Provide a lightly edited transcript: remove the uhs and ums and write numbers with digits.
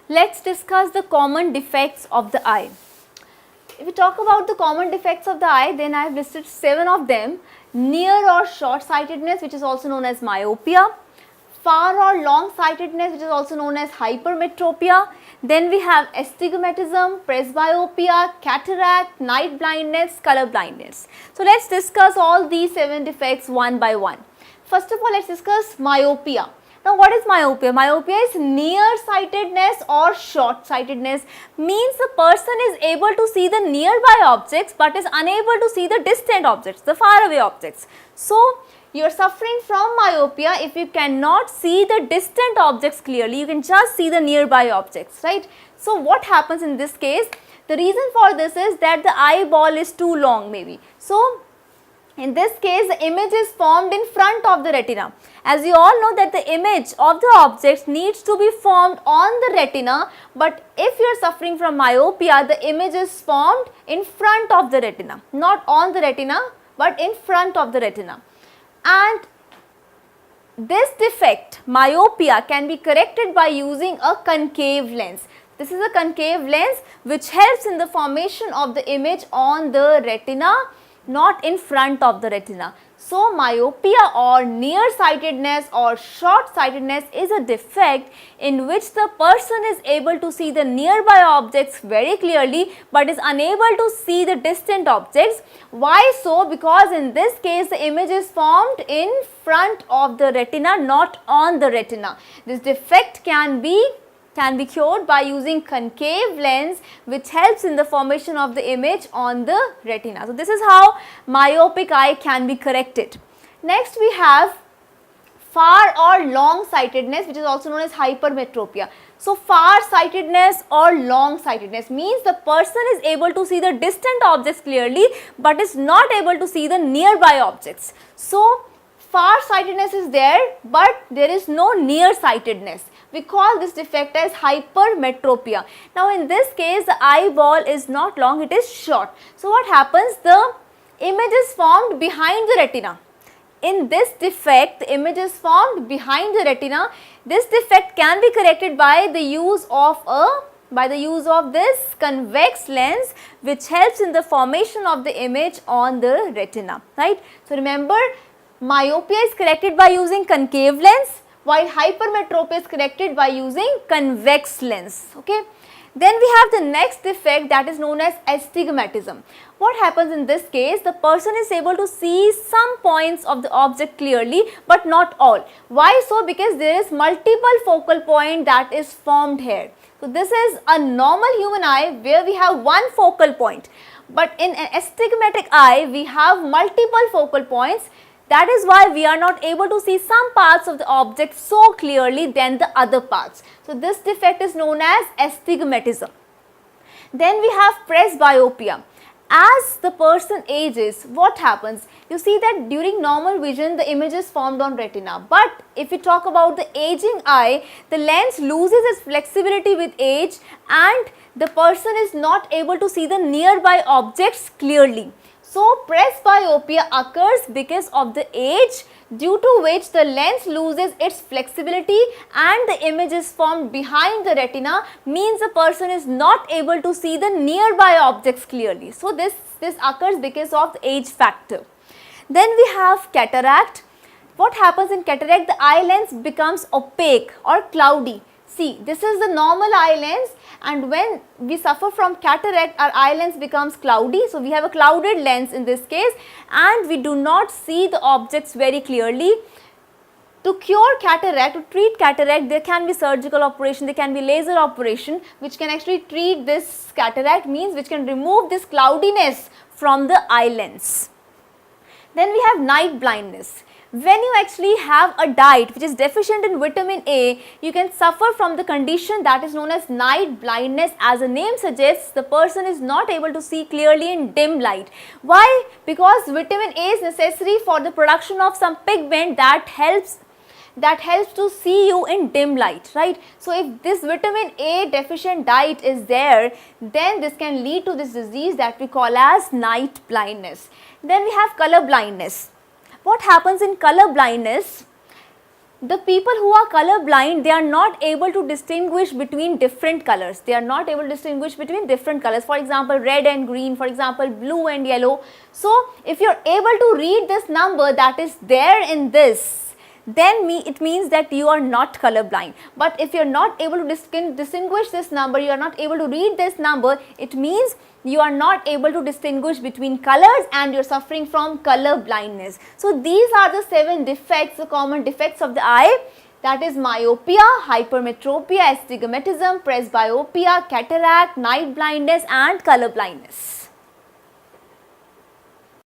Let's discuss the common defects of the eye. If we talk about the common defects of the eye, then I have listed 7 of them. Near or short sightedness, which is also known as myopia. Far or long sightedness, which is also known as hypermetropia. Then we have astigmatism, presbyopia, cataract, night blindness, color blindness. So let's discuss all these 7 defects one by one. First of all, let's discuss myopia. Now, what is myopia? Myopia is nearsightedness or short-sightedness, means the person is able to see the nearby objects but is unable to see the distant objects, the faraway objects. So, you are suffering from myopia if you cannot see the distant objects clearly, you can just see the nearby objects, right? So, what happens in this case? The reason for this is that the eyeball is too long maybe. So, in this case, the image is formed in front of the retina. As you all know that the image of the objects needs to be formed on the retina, but if you are suffering from myopia, the image is formed in front of the retina, not on the retina, but in front of the retina. And this defect, myopia, can be corrected by using a concave lens. This is a concave lens which helps in the formation of the image on the retina, not in front of the retina. So, myopia or nearsightedness or short-sightedness is a defect in which the person is able to see the nearby objects very clearly but is unable to see the distant objects. Why so? Because in this case the image is formed in front of the retina, not on the retina. This defect can be cured by using concave lens which helps in the formation of the image on the retina. So, this is how myopic eye can be corrected. Next we have far or long sightedness, which is also known as hypermetropia. So, far sightedness or long sightedness means the person is able to see the distant objects clearly but is not able to see the nearby objects. So, far sightedness is there but there is no near sightedness. We call this defect as hypermetropia. Now, in this case the eyeball is not long, it is short. So, what happens? The image is formed behind the retina. In this defect, the image is formed behind the retina. This defect can be corrected by the use of this convex lens which helps in the formation of the image on the retina, right. So, remember, myopia is corrected by using concave lens, while hypermetropia is corrected by using convex lens, okay. Then we have the next defect, that is known as astigmatism. What happens in this case? The person is able to see some points of the object clearly but not all. Why so? Because there is multiple focal point that is formed here. So, this is a normal human eye where we have one focal point, but in an astigmatic eye we have multiple focal points. That is why we are not able to see some parts of the object so clearly than the other parts. So, this defect is known as astigmatism. Then we have presbyopia. As the person ages, what happens? You see that during normal vision the image is formed on retina, but if we talk about the aging eye, the lens loses its flexibility with age and the person is not able to see the nearby objects clearly. So, presbyopia occurs because of the age, due to which the lens loses its flexibility and the image is formed behind the retina, means the person is not able to see the nearby objects clearly. So, this occurs because of the age factor. Then we have cataract. What happens in cataract? The eye lens becomes opaque or cloudy. See, this is the normal eye lens, and when we suffer from cataract, our eye lens becomes cloudy. So, we have a clouded lens in this case and we do not see the objects very clearly. To cure cataract, to treat cataract, there can be surgical operation, there can be laser operation which can actually treat this cataract, means which can remove this cloudiness from the eye lens. Then we have night blindness. When you actually have a diet which is deficient in vitamin A, you can suffer from the condition that is known as night blindness. As the name suggests, the person is not able to see clearly in dim light. Why? Because vitamin A is necessary for the production of some pigment that helps to see you in dim light, right. So, if this vitamin A deficient diet is there, then this can lead to this disease that we call as night blindness. Then we have color blindness. What happens in color blindness? the people who are color blind, they are not able to distinguish between different colors. They are not able to distinguish between different colors. For example, red and green, for example, blue and yellow. So, if you are able to read this number that is there in this, then it means that you are not color blind. But if you are not able to distinguish this number, you are not able to read this number, it means you are not able to distinguish between colors and you are suffering from color blindness. So, these are the 7 defects, the common defects of the eye, that is myopia, hypermetropia, astigmatism, presbyopia, cataract, night blindness and color blindness.